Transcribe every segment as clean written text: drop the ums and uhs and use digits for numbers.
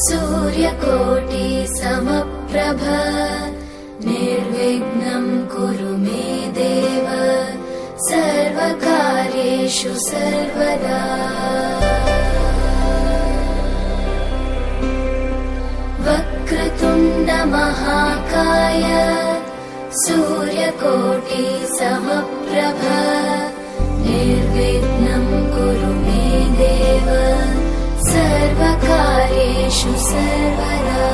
सूर्यकोटि समप्रभ निर्विघ्नं कुरु मे देव सर्वकार्येषु सर्वदा। वक्रतुण्ड महाकाय सूर्यकोटि समप्रभ निर्विघ्नं कुरु मे देव सर्वकार्येषु सर्वदा।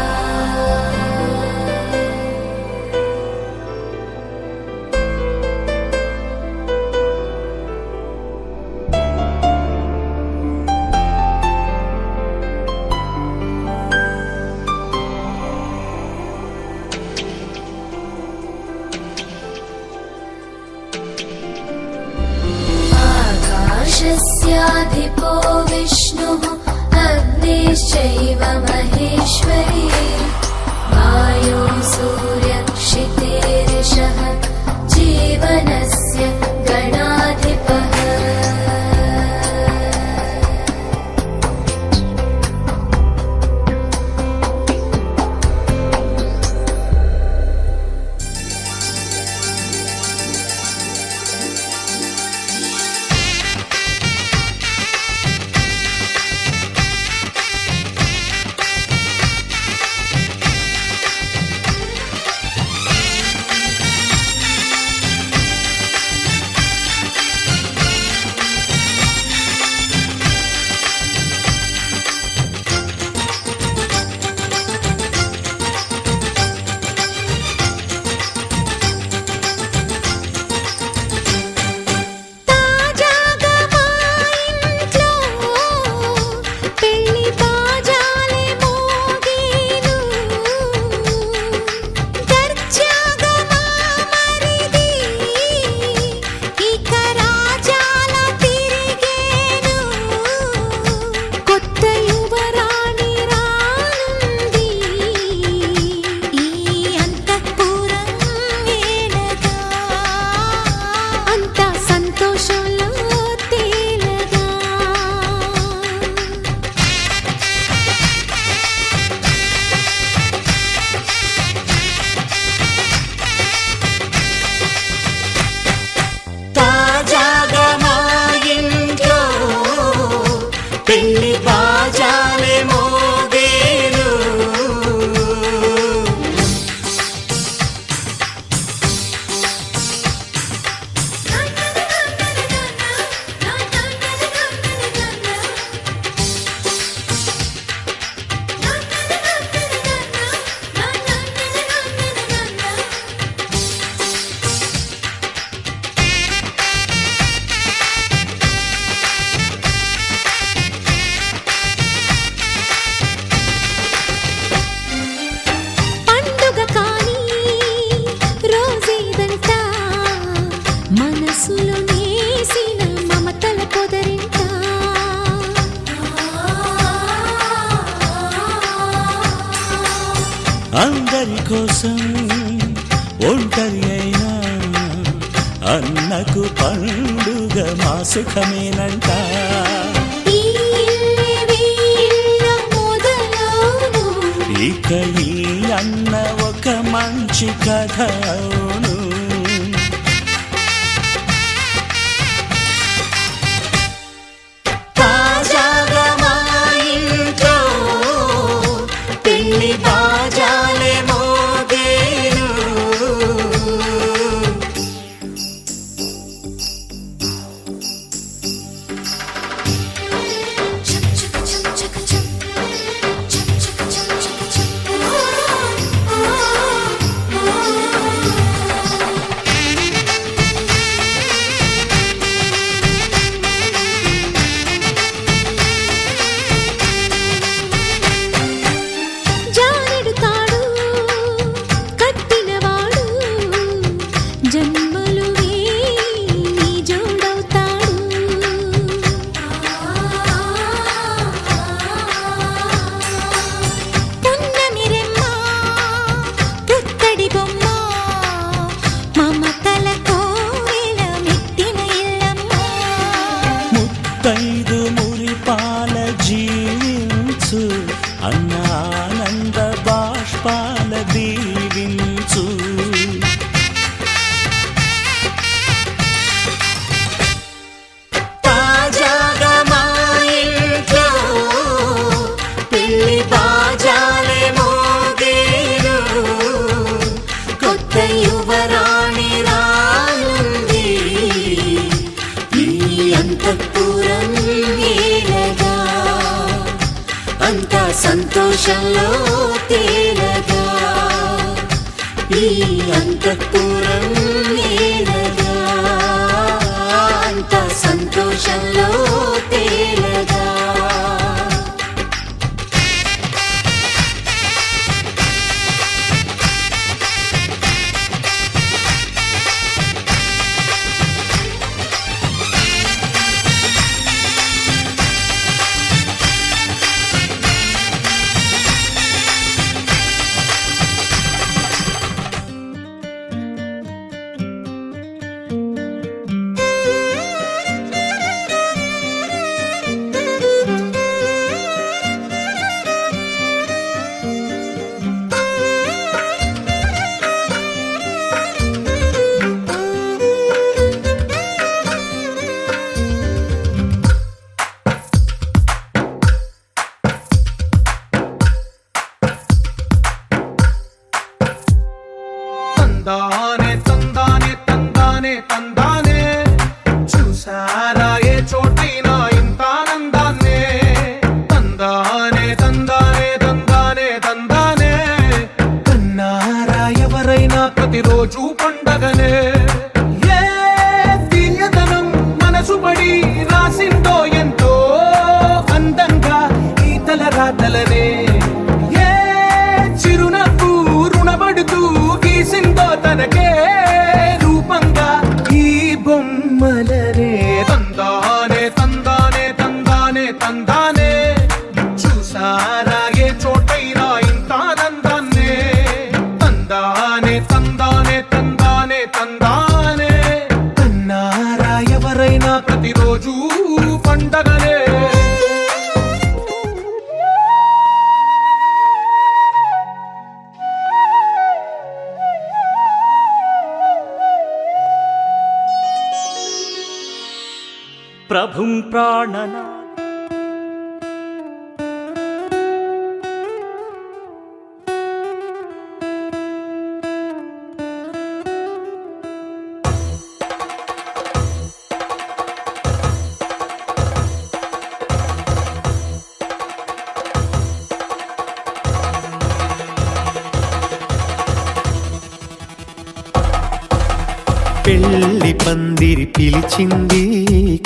आकाशस्याधिपो विष्णुः अग्निश्चैव महेश्वरी वायो सूर्यक्षितेरिषः जीवनस्य गणाधिपः। అందరి కోసం ఒంటరి అయినా అన్నకు పండుగ మా సుఖమేనంట. ఇక ఈ అన్న ఒక మంచి కథ అవును. తాజాగా మా ఇంట్లో పెళ్లి బాజాలే మోగేను. సంతోషంలో తేలగా ఈ అంతఃపురం నేలగా అంత సంతోషంలో తేలగా తందానే తందానే తందానే తందానే చూసారా ఏ చోటైనా ఇంత ఆనందాన్నే తందానే తందానే తందానే తందానే కన్నారా ఎవరైనా ప్రతిరోజు పండగనే ఏ తీయదనం మనసు పడి రాసిందో ఎంతో అందంగా ఈ తలరాతలనే ఏ చిరునవ్వు రుణపడుతూ గీసిందో తనకే రూపంగా ఈ బొమ్మలనే తందానే తందానే తందానే తందానే చూసారా ఏ చోటైనా ఇంత ఆనందాన్నే తందానే తందానే తందానే తందానే కన్నారా ఎవరైనా ప్రతిరోజు పండగనే ప్రభుం ప్రాణనా పెళ్లి పందిరి పిలిచింది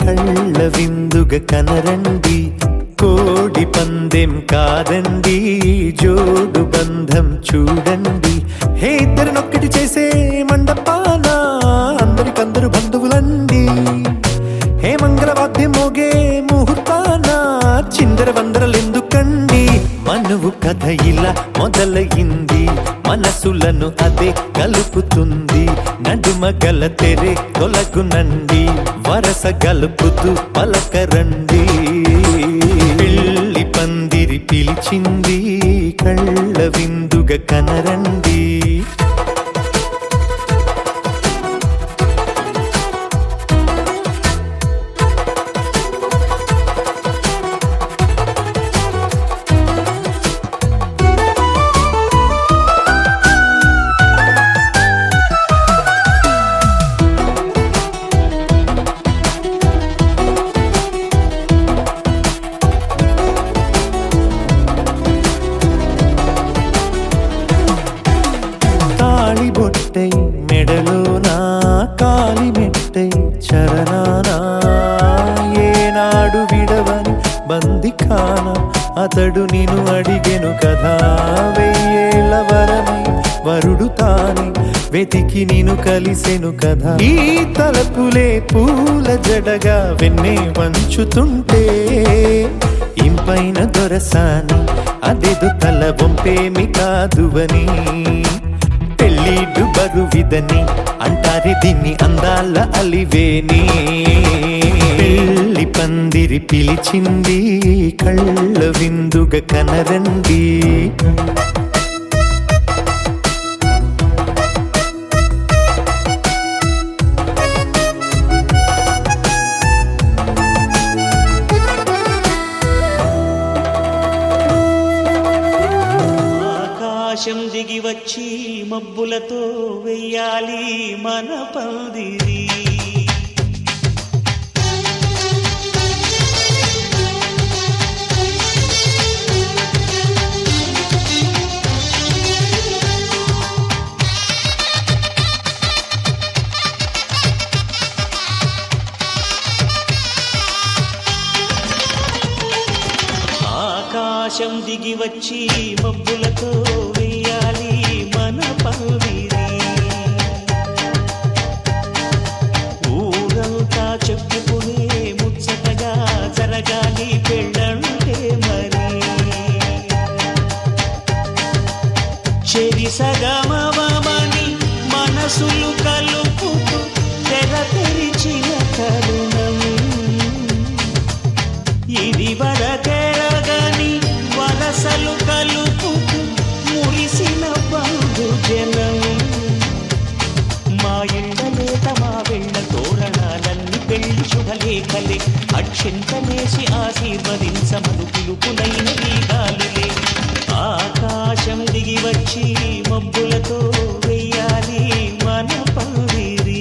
కళ్ళ విందుగ కనరండి కోడి పందెం కాదండి జోడు బంధం చూడండి హే ఇద్దరినొక్కటి చేసే మండపాన అందరికందరు బంధువులండి హే మంగళవాద్యం మోగే ముహూర్తాన చిందర వందరలెందుకండి మనువు కథ ఇలా మొదలయింది మనసులను అదే కలుపుతుంది నడుమ గల తెరే తొలగునండి వరస గలుపుతూ పలకరండి పెళ్లి పందిరి పిలిచింది కళ్ళ విందుగ కనరండి బొట్టై మెడలోనా కాలి మెట్టై చరణానా ఏనాడు విడవని బందిఖాన అతడు నిన్ను అడిగెను కదా వెయ్యేళ్ళ వరమై వరుడు తానే వెతికి నిన్ను కలిసెను కదా ఈ తలపులే పూల జడగా వెన్నే వంచుతుంటే ఇంపైన దొరసాని అదెదు తల వంపేమి కాదువని పెళ్ళిడు బరువిదని అంటారే దీన్ని అందాల అలివేని పెళ్లి పందిరి పిలిచింది కళ్ళ విందుగ కనరండి ఆకాశం దిగి వచ్చి మబ్బులతో వెయ్యాలి మన పందిరి వచ్చి మబ్బులతో వెయ్యాలి మన పందిరి. ఊరంతా చెప్పుకునే ముచ్చటగా జరగాలి పెళ్ళంటే మరి. చెరి సగమవమని మనసులు కలుపుతూ తెర తెరిచిన తరుణం ఇది. వరకెరగని వరసలు కలుపుతూ మురిసిన బంధు జనం. మా ఇళ్ళలేత మా వెళ్ళ తోరణాలన్నీ పెళ్లి శుభలేఖలే. అక్షింతలేసి ఆశీర్వదించమను పిలుపులైన వీగాలులే. ఆకాశం దిగి వచ్చి మబ్బులతో వెయ్యాలి మన పందిరి.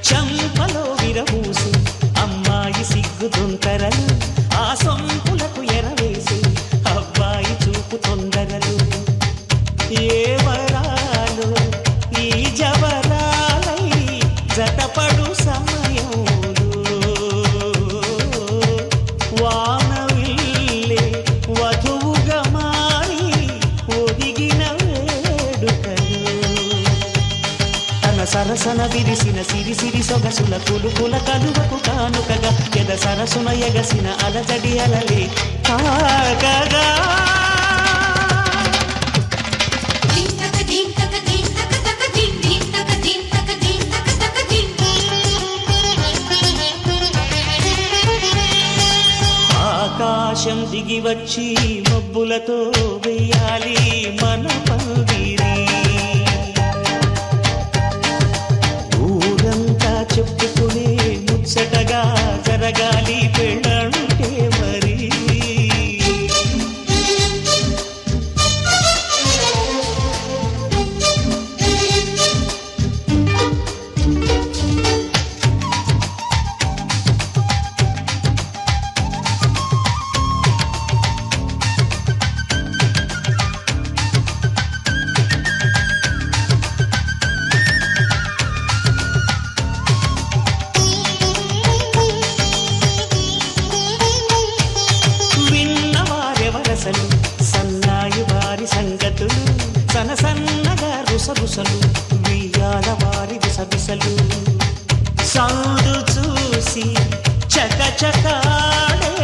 చంపలో విరమూసి అమ్మాయి సిగ్గు తొందరలు. ఆ సొంపులకు ఎరవేసి అబ్బాయి చూపు తొందరలు. ఏ వరాలు ఈ జవరాలై జతపడు సమయంలో వానవిల్లే వధువుగా మారి ఒదిగిన వేడుకలు. తన సరసన విరిసిన సిరిసిరి సొగసుల కులుకుల కలువకు కానుకగా ఎద సరసున ఎగసిన అలజడి అలలే కాగగా. ఆకాశం దిగి వచ్చి మబ్బులతో వెయ్యాలి మన పందిరి. ఊరంతా చెప్పుకునే ముచ్చటగా జరగాలి పెళ్ళంటే మరి. విన్నవారెవరసలు సన్నాయి వారి సంగతులు. సనసన్నగా రుసరుసలు వియ్యాల వారి విసవిసలు. సౌడు చూసి చకచకాడే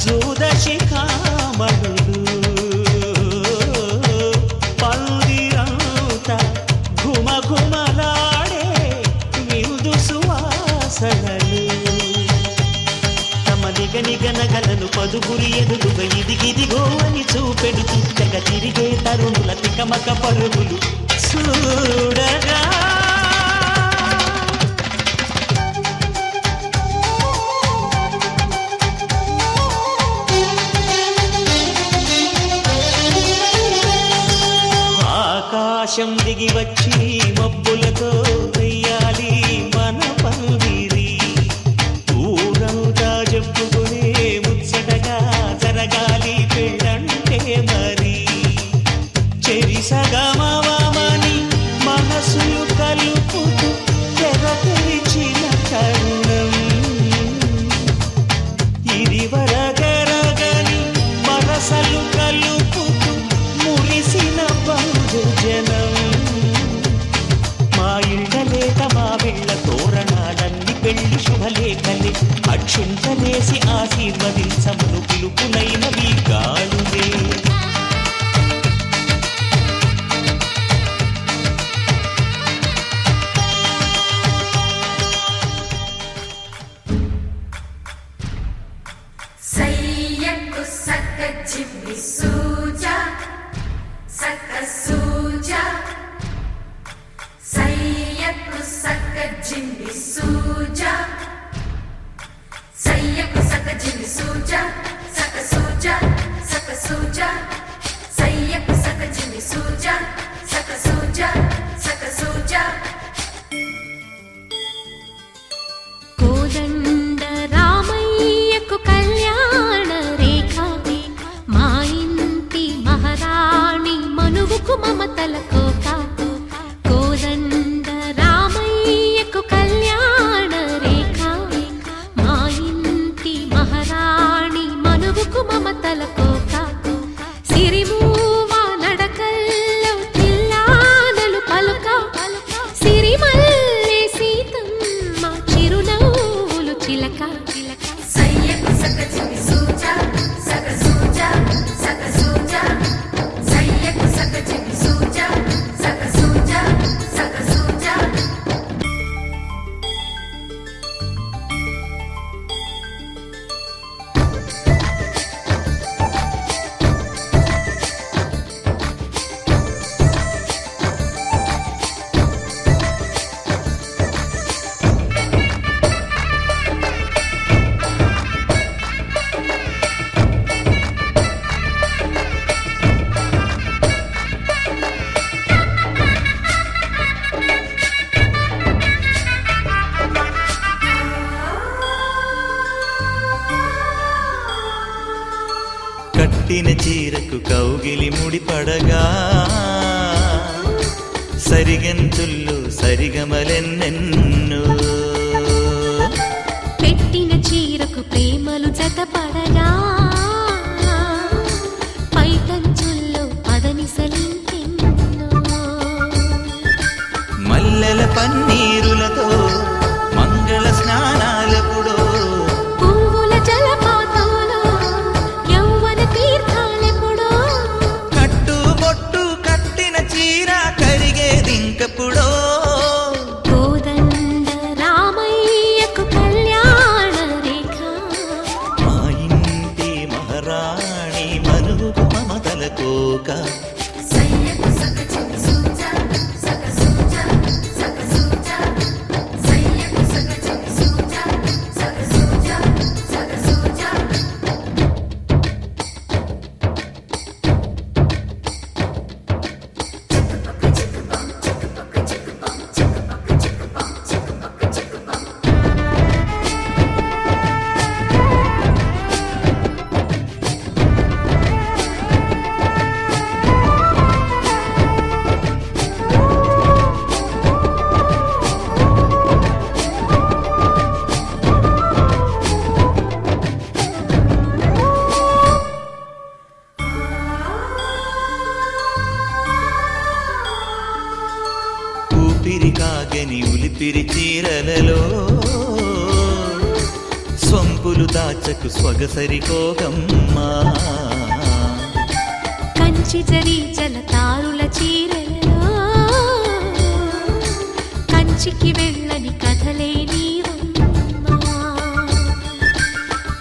జూదశిఖామణులు. పందిరంతా ఘుమఘుమలాడే విందు సువాసనలు. తమ నిగనిగనగలను పదుగురి ఎదురుగా ఇదిగిదిగో అని చూపెడుతూ తెగ తిరిగే తరుణుల తికమక పరుగులు చూడగా. ఆకాశం దిగి వచ్చి మబ్బులతో వెయ్యాలి మన పందిరి. ఊరంతా చెప్పుకునే ముచ్చటగా జరగాలి పెళ్ళంటే మరి. చెరి సగమవమని మనసులు కలుపుతూ తెర తెరిచిన తరుణం ఇది. వరగరగని వరసలు కలుపుతూ మురిసిన బంధు జనం. మా ఇళ్ళలేత మా వెళ్ళ తోరణాలన్నీ పెళ్లి శుభలేఖలే. అక్షింతలేసి ఆశీర్వదించమను పిలుపులైన వీగాలులే. సయ్యకు సక్క చిమ్మి సూజా సక్క సూజా. సయ్యకు సక్క జిమ్మి సూజా. సయ్యకు సక్క జిమ్మి సూజా సక్క సూజా సక్క సూజా. కట్టిన చీరకు కౌగిలి ముడిపడగా సరిగంతుల్లో సరిగమలెన్నెన్నో పెట్టిన చీరకు ప్రేమలు జతపడగా పైకంచుల్లో పదనిసలింకెన్నో మల్లెల పన్నీరులతో మంగళ స్నానాలెప్పుడో పువ్వుల జలపాతంలో యౌవన తీర్థాలెప్పుడో కట్టుబొట్టు కట్టిన చీర కరిగేదింకప్పుడో కోదండ రామయ్యకు కళ్యాణ రేఖ మా ఇంటి మహారాణి మనుగు మమతల కోక సయ్యకు సక చిన్ని సూజా సక సూజా సక సూజా సయ్యకు సక చిన్ని సూజా సక సూజా సక సూజా ఊపిరి కాగని ఉలిపిరి చీరలలో సొంపులు దాచకు స్వగసరి కోగమ్మా కంచి జరి జలతారుల చీరలలో కంచికి వెళ్ళని కథలే నీవమ్మా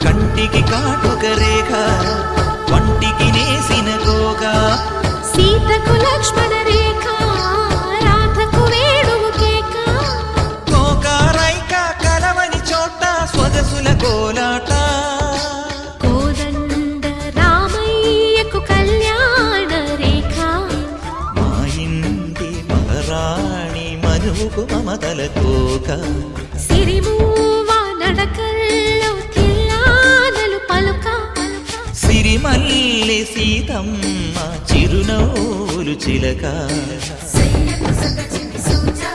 కంటికి కాటుక రేఖ వంటికి నేసిన గోగా సీతకు లక్ష్మణ రేఖ రాధకు వేణువు కేక కోకారైక కలవని చోట స్వగసుల కోలాట కోదండ రామయ్యకు కళ్యాణ రేఖ మా ఇంటి మహారాణి మనుగు మమతల కోక సిరిమూవ నడకల్లో తిల్లానలు పలుక సిరిమల్లె సీతమ్మ చిరునవ్వులు చిలక సయ్యకు సక చిన్ని సూజా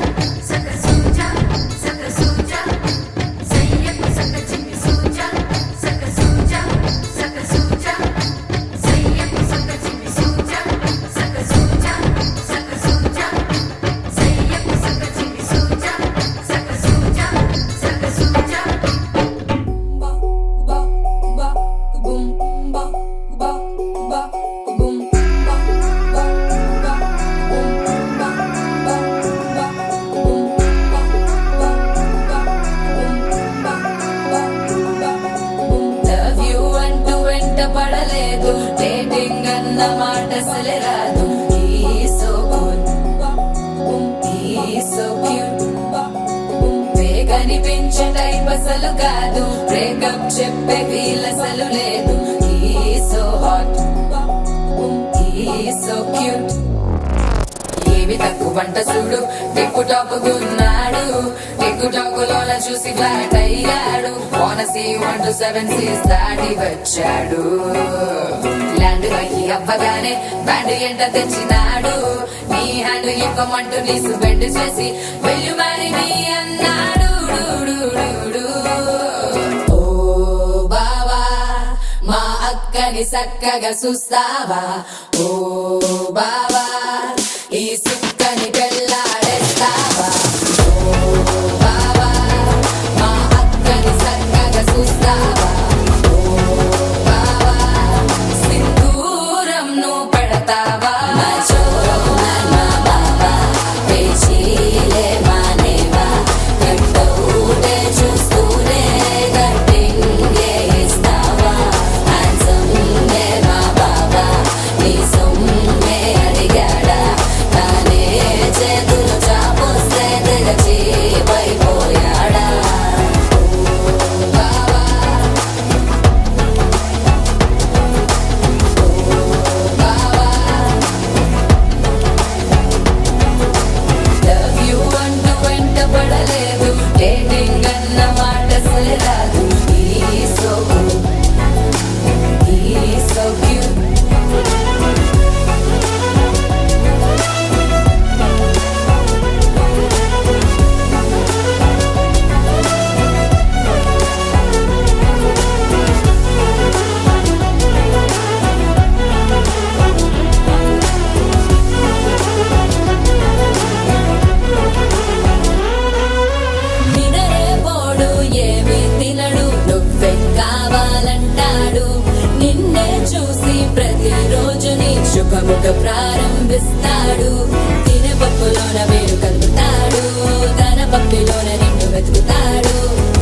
సక సూజా సక సూజా సయ్యకు సక చిన్ని సూజా సక సూజా సక సూజా సయ్యకు సక చిన్ని సూజా సక సూజా సక సూజా సయ్యకు సక చిన్ని సూజా సక సూజా సక సూజా లవ్ యూ అంటూ వెంట పడలేదు డేటింగ్ అన్న మాట అసలే రాదు సో గుడ్ సో క్యూట్ వేగనిపించే టైప్ అసలు కాదు బ్రేకప్ చెప్పే ఫీల్ అసలు లేదు సో హాట్ సో క్యూట్ ఏవి తక్కువ వంట చూడు టిక్కు టాక్ గున్నాడు టిక్కు టాక్ లోన చూసి ఫ్లాట్ అయ్యాడు వానసి 1 to 7 సీస్ దాటి వచ్చాడు ల్యాండ్ అయ్యి అవ్వగానే బ్యాండ్ ఎంట తెచ్చినాడు నీ హ్యాండ్ ఇవ్వమంటూ నీసు బెండ్ చేసి వెళ్ళు మరి నీ అన్నాడు డు, డు, డు, డు. ఓ బావా మా అక్కని చక్కగా చూస్తావా ఓ బావా ఈ సుక్కని పెళ్ళాడేస్తావా ఓ బావా మా అక్కని చక్కగా చూస్తావా ఓ బావా సింధూరం నువ్వు పెడతావా మా చోరో మా బావా పేచీలే మానేవా కట్టౌటే చూస్తూనే కట్టింగే ఇస్తావా హ్యాండ్సమ్ మా బావా నీ సొమ్ము ఒక ప్రారంభిస్తాడు తినపప్పులోన వేరు కలుపుతాడు తన పప్పిలోన నిన్ను వెతుకుతాడు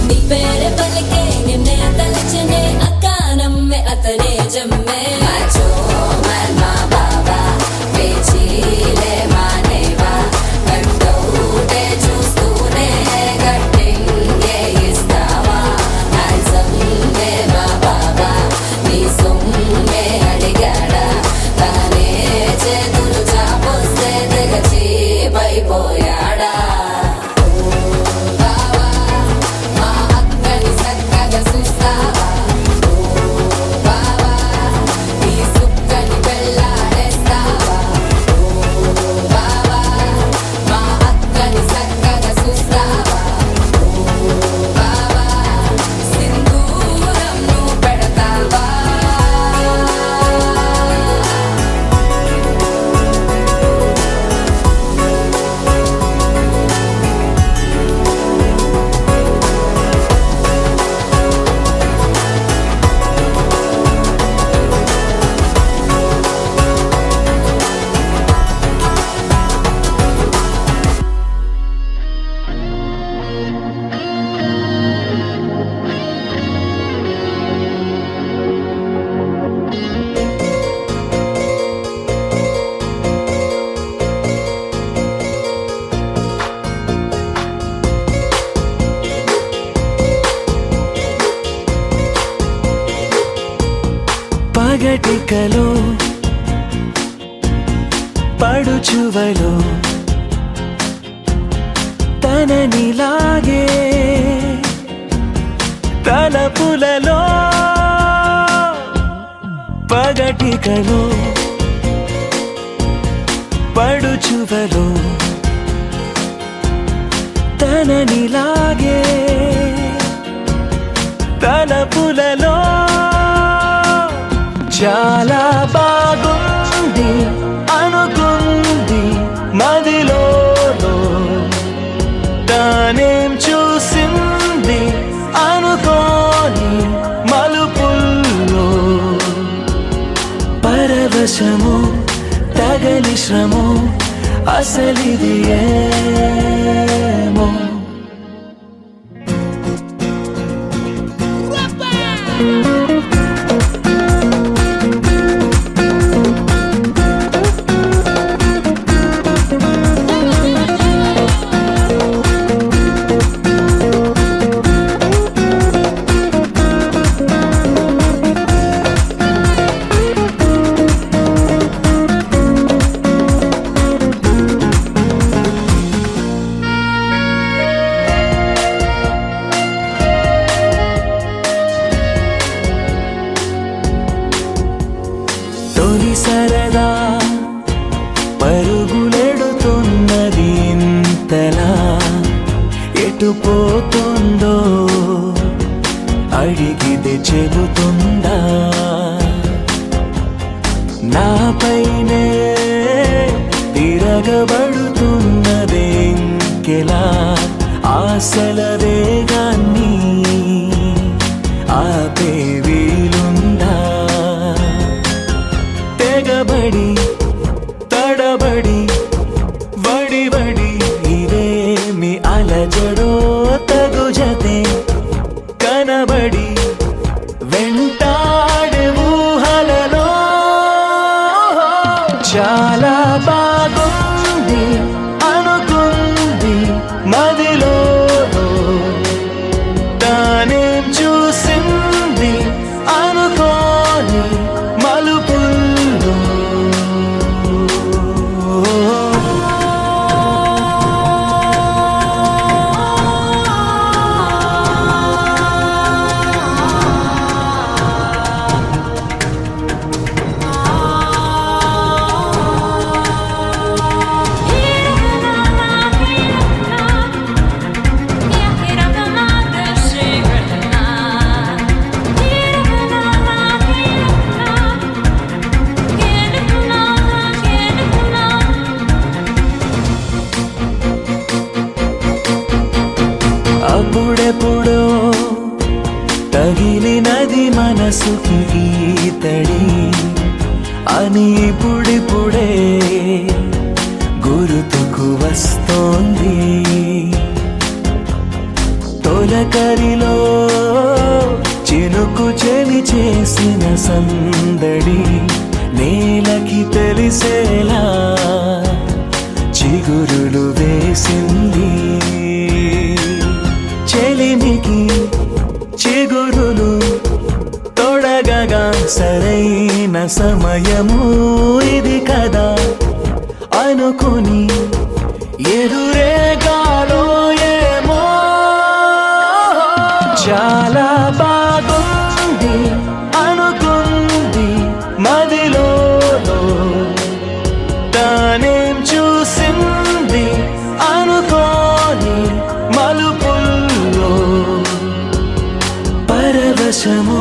నీ పేరే పలికే నిన్నే తలచనే అక్క నమ్మే అతనే జమ్మే మాచో మర్మా బాబా పేచీలే మానేవా కట్టౌటే చూస్తూనే గట్టింగే ఇస్తావా హ్యాండ్సమ్మే మా బాబా నీ సొమ్మే అడిగాడా తానే చేతులు చాపొస్తే తెగ చీపైపోయాడా బావా మా అక్కని చక్కగా చూస్తావా బావా నీ సుక్కని వెళ్ళాడేస్తావా బావా మా అక్కని చక్కగా చూస్తావా బావా సింధూరం నువ్వు పెడతావా పగటికలో పడుచువలో తననిలాగే తలపులలో పగటికలో పడుచువలో తననిలాగే తలపులలో చాలా బాగుంది అనుకుంది మదిలో తానేం చూసింది అనుకోని మలుపుల్లో పరవశము తగలి శ్రమో అసలిది ఏమో తొలి సరదా పరుగులెడుతున్నది ఇంతలా ఎటు పోతుందో అడిగితే చెబుతుందా నాపైనే తిరగబడుతున్నదే ఇంకెలా ఆశల వేగాన్ని ఆపే వీలుందా తెగబడి తడబడి వడి వడి ఇదేమి అలజడో తగు జతే కనబడి వెంటాడే ఊహలలో చాలా బాగుంది అనుకుంది మదిలో తానేం చూసింది అనుకోని మలుపుల్లో అప్పుడెప్పుడో తగిలినది మనసుకి ఈతడి అని ఇప్పుడిప్పుడు తొలకరిలో చినుకు చెలి చేసిన సందడి నేలకి తెలిసేలా చిగురులు వేసింది చెలిమికి చిగురులు తొడగగా సరైన సమయము ఇది కదా అనుకుని ఎదురేగాలో ఏమో చాలా బాగుంది అనుకుంది మదిలో తానేం చూసింది అనుకోని మలుపుల్లో పరవశము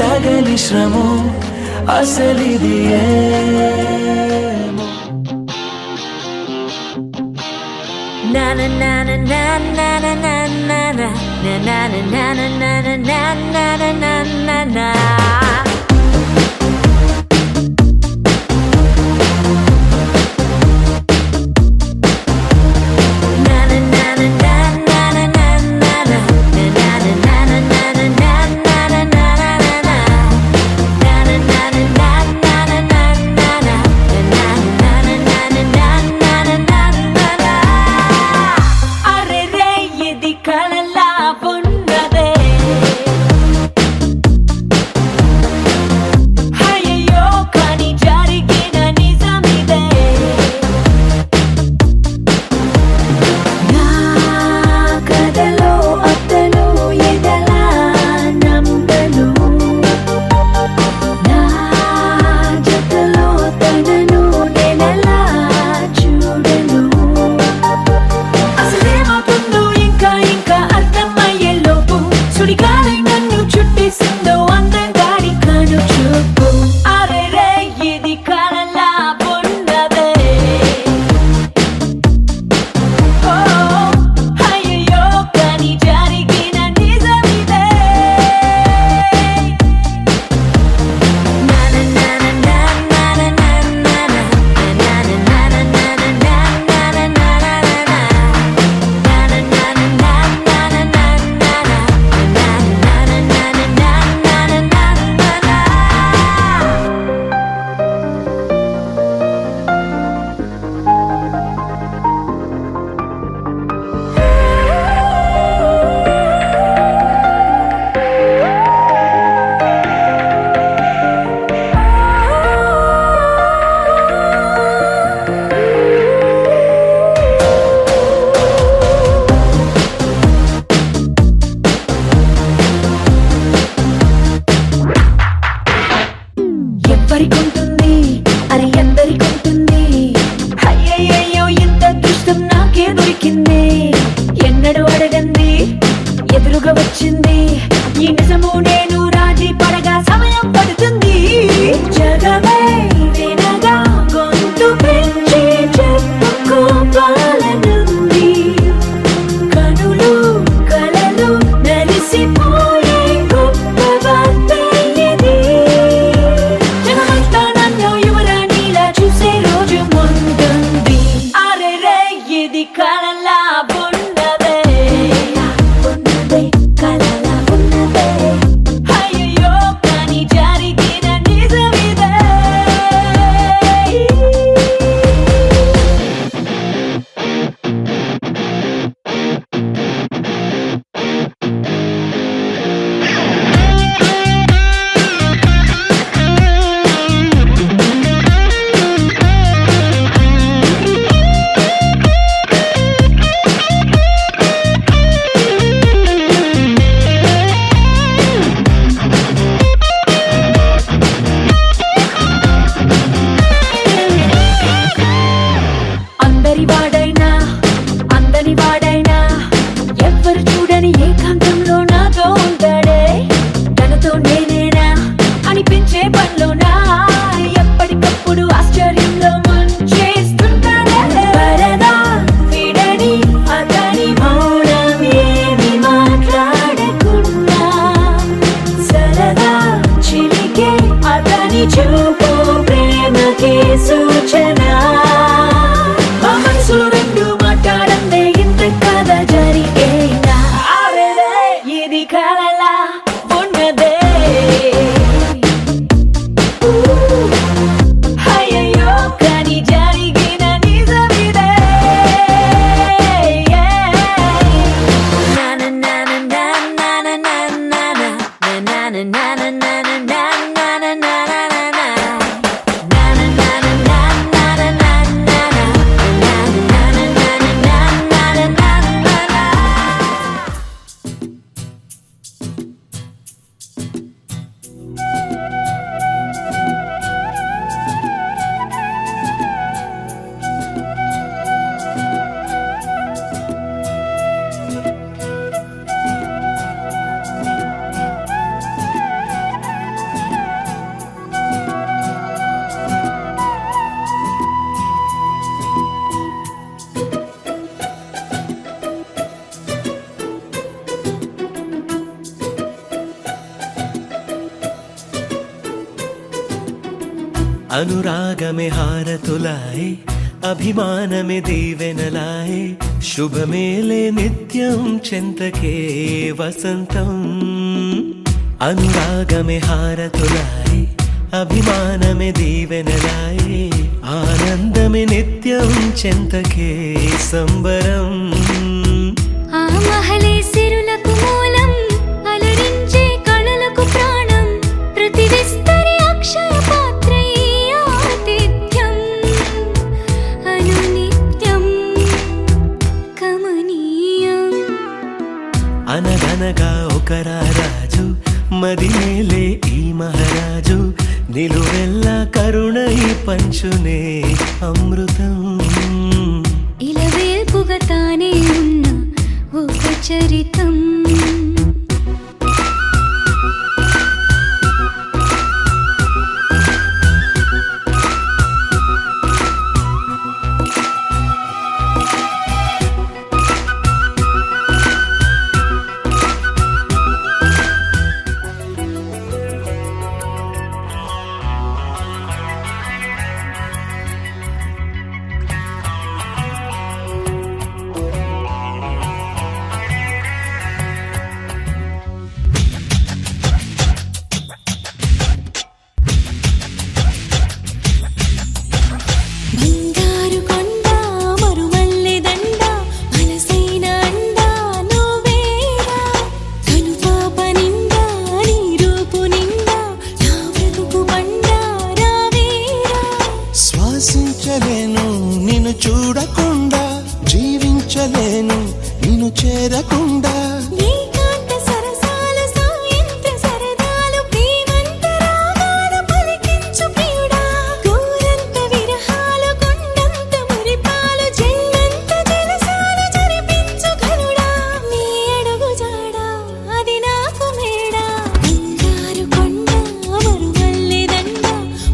తగని శ్రమో అసలిది ఏమో Na na na na na na na na na na na na na na na na na na na na. అనురాగమే హారతులాయే అభిమానమే దీవెనలాయే శుభమేలే నిత్యం చెంతకే వసంతం అనురాగమే హారతులాయే అభిమానమే దీవెనలాయే ఆనందమే నిత్యం చెంతకే సంబరం ఆ మహలే సిరులకు మూలం అలరించే కళలకు ప్రాణం ప్రతి విస్తరి అక్షయ పాత్రై ఆతిథ్యం అనునిత్యం కమనీయం అనగనగా ఒక రాజు మదినేలే ఈ మహారాజు నిలువెల్లా కరుణై పంచునే అమృతం ఇలవేల్పుగా తానే ఉన్న ఒక చరితం బంగారు కొండ మరుమల్లె దండ మనసైన అండా నువ్వేరా కనుపాప నిండా నీ రూపు నిండా నా బ్రతుకు బండా రావేరా శ్వాసించలేను నిన్ను చూడకుండా జీవించలేను నిన్ను చేరకుండా ఏకాంత సరసాలు సాయంత్ర సరదాలు ప్రేమంత రాగాలు పలికించు ప్రియుడా గోరంత విరహాలు కొండంత మురిపాలు జల్లంత జలసాలు జరిపించు ఘనుడా నీ అడుగు జాడా అది నాకు మేడా బంగారు కొండ మరుమల్లె దండ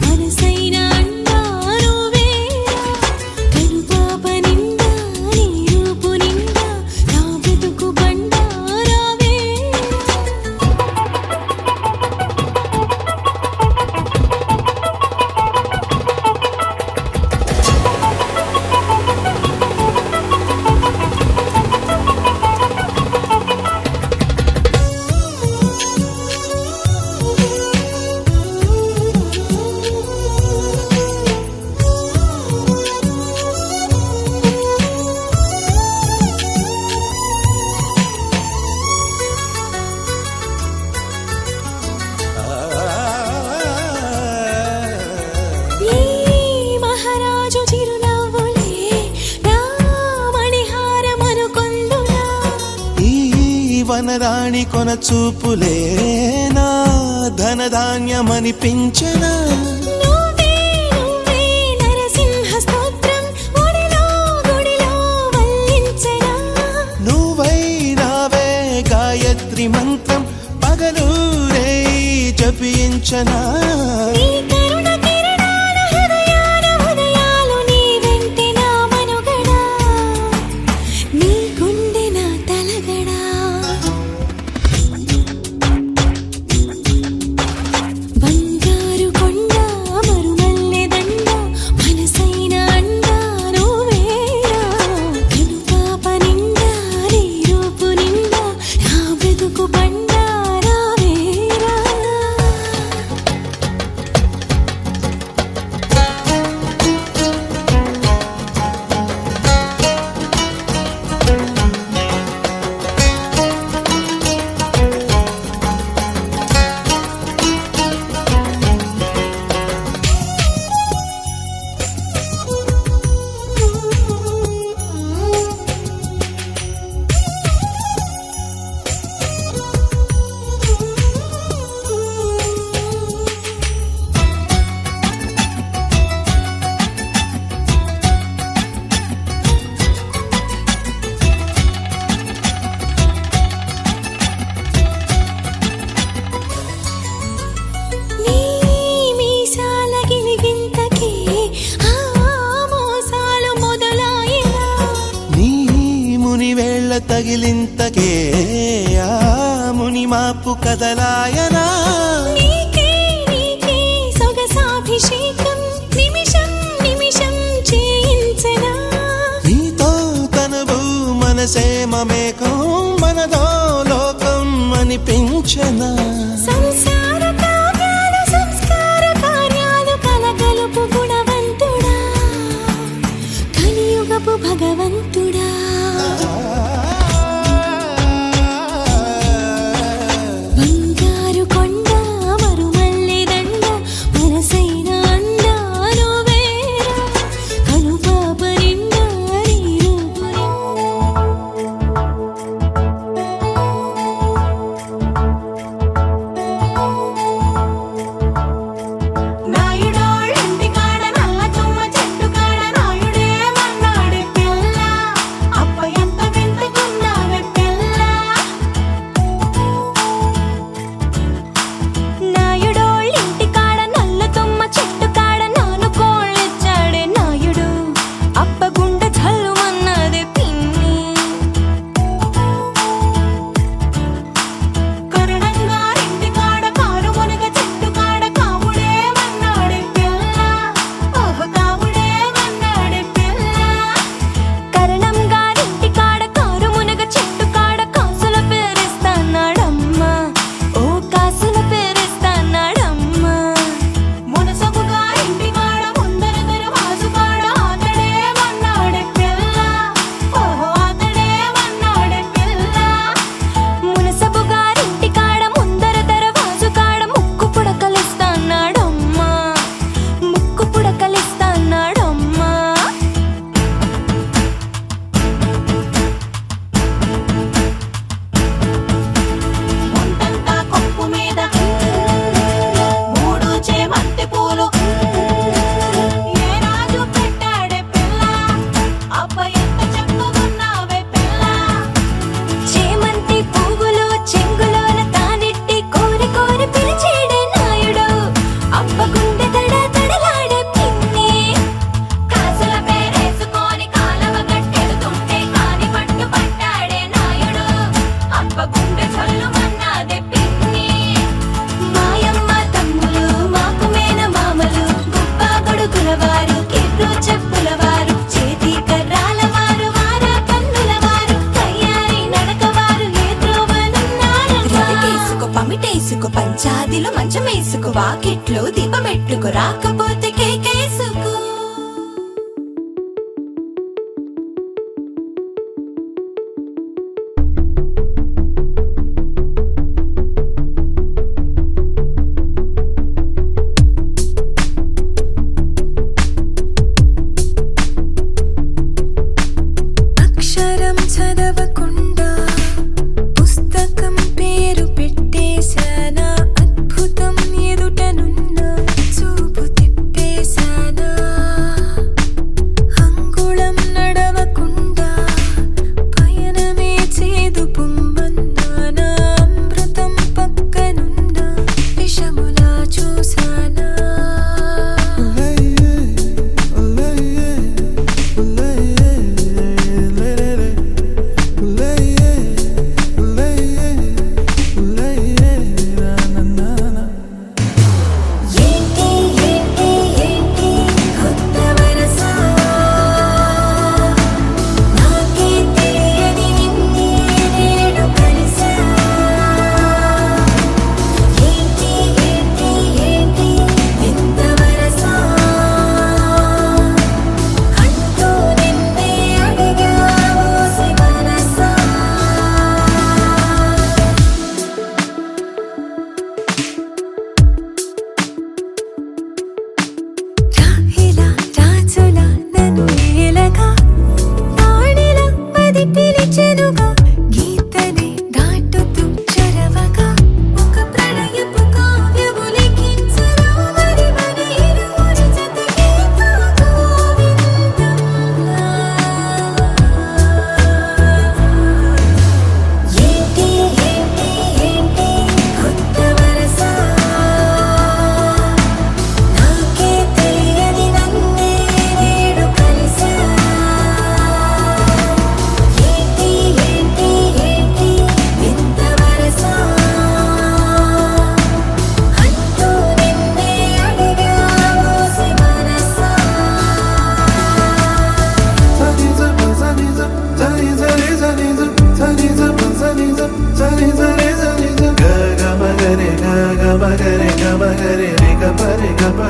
మనసైన అండా నువ్వేరా కనుపాప నిండా నీ రూపు నిండా నా బ్రతుకు బండా రావేరా ఈ మహారాజు చిరునవ్వులే నా మణిహారమనుకొందునా ఈ వనరాణి కొన చూపులే నా ధనధాన్యమనిపించనా నువ్వే నువ్వే నరసింహ స్తోత్రం ఒడిలో గుడిలో వల్లించనా నువ్వై నావే గాయత్రి మంత్రం పగలూరే జపించనా నీ కరుణ కిరణాల హృదయాల ఉదయాలు నీ వెంటే నా మనుగడా నీ గుండె నా తలగడా బంగారు కొండ మరుమల్లె దండ మనసైన అండా నువ్వేరా కనుపాప నిండా నీ రూపు నిండా నా బ్రతుకు బండా రావేరా నీ మీసాల గిలిగింతకే ఆ మోసాలు మొదలాయినా నీ ముని వేళ్ళ తగిలింతకే ఆ ముని మాపు కదలాయనా నీకే నీకే సొగసాభిషేకం మనసేమ మేకం మనదో లోకం అనిపించనా సంసార కావ్యాలు సంస్కార కార్యాలు కలగలుపు గుణవంతుడా కలియుగపు భగవంతుడా బంగారు కొండ మరుమల్లి దండ మనసైన అండ నువ్వేరా కనుపాప నిండా నీ రూపు నాయుడోళ్ళింటి కాడ నల్ల తుమ్మ చెట్టు కాడ నాయుడే మన్నాడే పిల్ల అప్ప ఎంత వింతకున్నావే పిల్ల నాయుడోళ్ళింటి కాడ నల్ల తుమ్మ చెట్టు కాడ నాను కోళ్ళిచ్చాడే నాయుడు అప్ప గుండె జల్లుమన్నదే పిన్ని కరుణంగారింటి కాడ కారు మునగ చెట్టు కాడ కాముడే మన్నాడే పిల్ల ఓహో కాముడే మన్నాడే పిల్ల కరణం గారింటి కాడ కారు మునగ చెట్టు కాడ కాసుల పేరిస్తాన్నాడమ్మా ఓ కాసుల పేరిస్తాన్నాడమ్మా మునసబు గారింటి కాడ ముందర దరవాజు కాడ ఆతడే మన్నాడే పిల్ల ఓహో ఆతడే మన్నాడే పిల్ల మునసబు గారింటి కాడ ముందర దరవాజు కాడ ముక్కు పుడకలిస్తాన్నాడమ్మా ముక్కు పుడకలిస్తాన్నాడమ్మా ముందంతా కొప్పు మీద మూడు చేమంతి పూలు ఏ రాజు పెట్టాడే పిల్ల అబ్బ ఎంత చక్కగున్నావే పిల్ల చేమంతి పువ్వులు చెంగులోన తానెట్టి కోరి కోరి పిలిచేడే నాయుడు అబ్బ గుండె తడ తడలాడే పిన్ని కాసుల పేరేసుకొని కాలవ గట్టెడుతుంటే కాని పట్టు పట్టాడే నాయుడు అబ్బ గుండె చల్లుమన్నాదే పిన్ని మాయమ్మ తమ్ములు మాకు మేన మామలు గుప్ప గొడుగుల వారు కిర్రు చెప్పుల వారు చేతి కర్రాల వారు వార కన్నుల వారు కయ్యారి నడక వారు ఏ త్రోవనున్నారు రతికేసుకో పమిటేసుకో పంచాదిలో మంచమేసుకో వాకిట్లో దీపమెట్టుకు రాకపోతే కేకేసుకో అక్షరం చదవకుండా పుస్తకం పేరు పెట్టేశానా అద్భుతం ఎదుటనున్న చూపు తిప్ప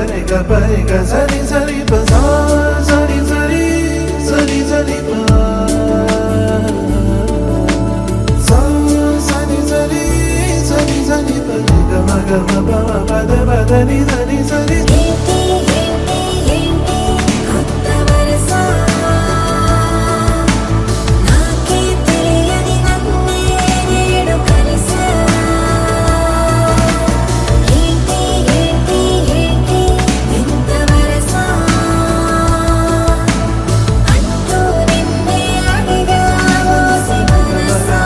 పరి గ పరి గ సరి సరి ప సా సరి సరి సరి సరి ప సా సరి సరి సరి సరి ప గ మ గ మ ప మ ప ద ప ద ని ద ని సరి ఏంటి ఏంటి ఏంటి కొత్త వరస నాకే తెలియని నన్నే నేడు కలిసా ఏంటి ఏంటి ఏంటి ఎంత వరస అంటూ నిన్నే అడిగా ఓసి మనసా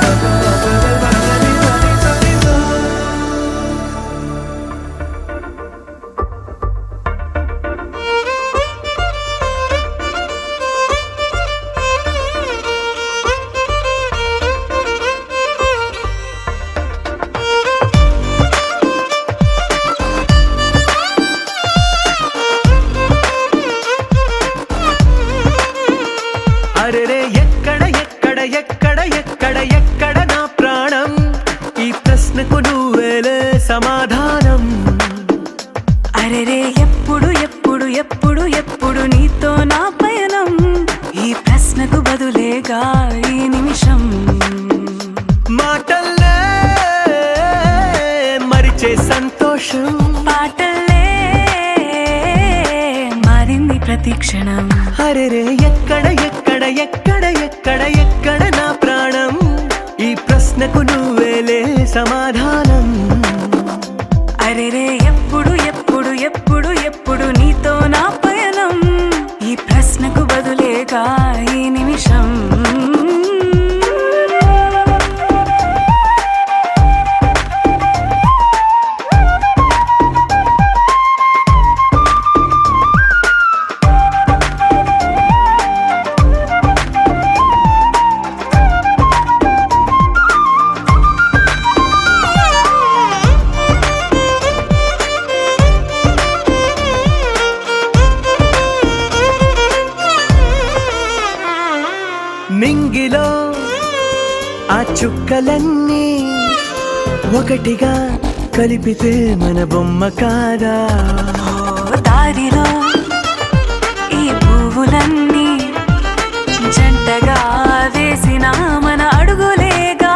అరెరే ఎక్కడ ఎక్కడ ఎక్కడ ఎక్కడ ఎక్కడ నా ప్రాణం ఈ ప్రశ్నకు నువ్వేలే సమాధానం అరెరే ఎప్పుడు ఎప్పుడు ఎప్పుడు ఎప్పుడు నీతో నా పయనం ఈ ప్రశ్నకు బదులేగా ఈ నిమిషం మాటల్లే మరిచే సంతోషం పాటలే మారింది ప్రతి క్షణం అరెరే ఎక్కడ ఎక్కడ ఎక్కడ ఎక్కడ ఎక్కడ నా ప్రాణం ఈ ప్రశ్నకు నువ్వేలే సమాధానం అరెరే ఎప్పుడు ఎప్పుడు ఎప్పుడు ఎప్పుడు నీతో నా పయనం ఈ ప్రశ్నకు బదులేగా ఈ నిమిషం నింగిలో ఆ చుక్కలన్నీ ఒకటిగా కలిపితే మన బొమ్మ కాదా ఓ దారిలో ఈ పువ్వులన్నీ జంటగా వేసిన మన అడుగులేగా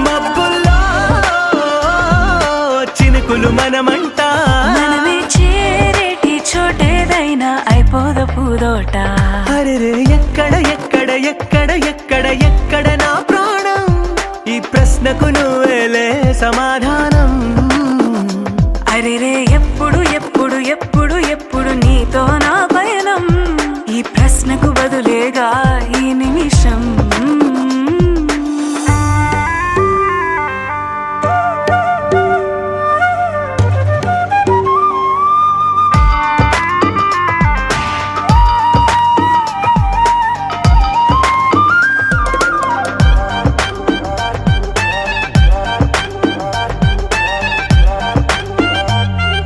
మబ్బుల్లో చినుకులు మనమంట మనమే చేరేటి చోటేదైనా అయిపోద పూదోట అరెరే ఎక్కడ ఎక్కడ ఎక్కడ ఎక్కడ ఎక్కడ నా ప్రాణం ఈ ప్రశ్నకు నువ్వేలే సమాధానం అరెరే ఎప్పుడు ఎప్పుడు ఎప్పుడు ఎప్పుడు నీతో నా పయనం ఈ ప్రశ్నకు బదులేగా ఈ నిమిషం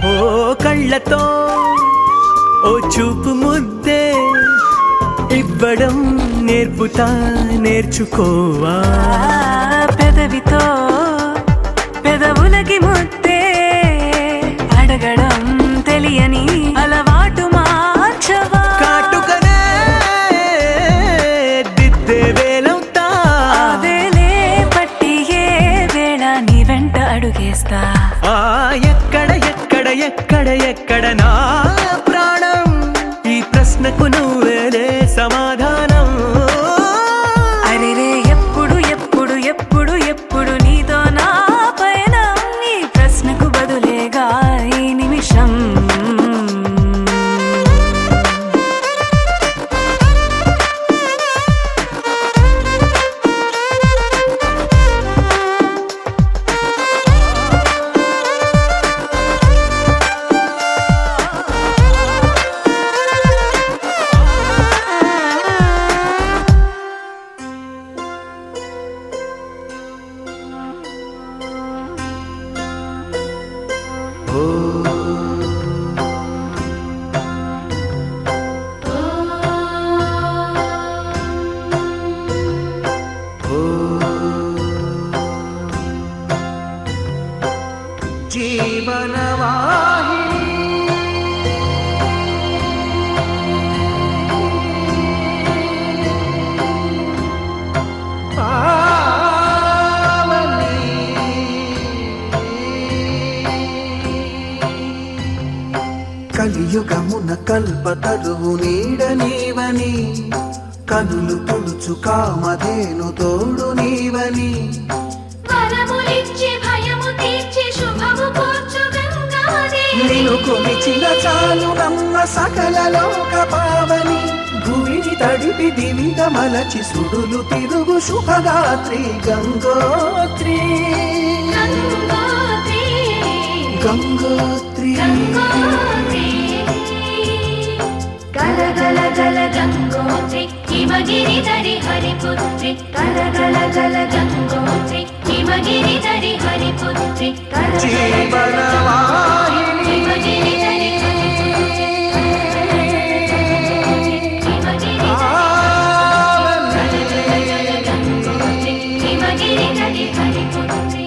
ఓ కళ్ళతో ఓ చూపు ముద్దే ఇవ్వడం నేర్పుతా నేర్చుకోవా పెదవితో పెదవులకి ముద్దే అడగడం తెలియని అలవాటు మార్చవా కాటుకనే దిద్దే వేలవుతా వేలే పట్టి ఏ వేళ నీ వెంట అడుగేస్తా ఆ ఎక్కడ ఎక్కడ ఎక్కడ ఎక్కడ నా ప్రాణం ఈ ప్రశ్నకు నువ్వేలే సమాధానం అరెరే ఎప్పుడు ఎప్పుడు ఎప్పుడు ఎప్పుడు నీతో నా పయనం ఈ ప్రశ్నకు బదులేగా ఈ నిమిషం కల్పతరువు నీడ నీవని కనులు తుడుచు కామధేను తోడు నీవని వరములిచ్చి భయము తీర్చి శుభము కూర్చు గంగాదేవి నిన్ను కొలిచిన చాలు నమ్మ సకల లోక పావని భూమిని తడిపి దివిగా మలచి సుడులు తిరుగు శుభగాత్రి గంగోత్రి గంగోత్రి గంగోత్రి గంగోత్రి గల గల గల గంగోత్రి హిమగిరిధరి హరిపుత్రి గల గల గల గంగోత్రి హిమగిరిధరి హరిపుత్రి గల గల గల జీవనవాహిని హిమగిరిధరి హిమగిరిధరి హరిపుత్రి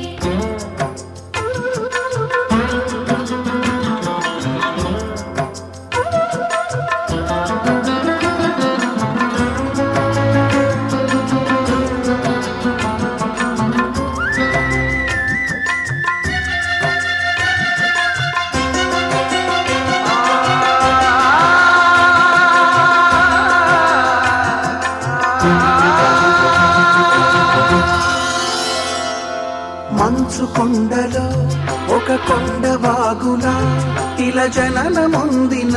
మంచు కొండలో ఒక కొండ వాగులా తిల జనన ముందిన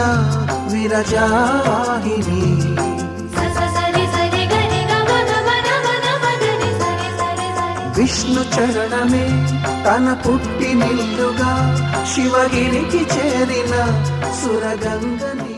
విరజాహిని సరి సరి గరి గమ గమ గమ గమ గరి సరి సరి సరి విష్ణు చరణమే తన పుట్టినిల్లుగా శివగిరికి చేరిన సురగంగని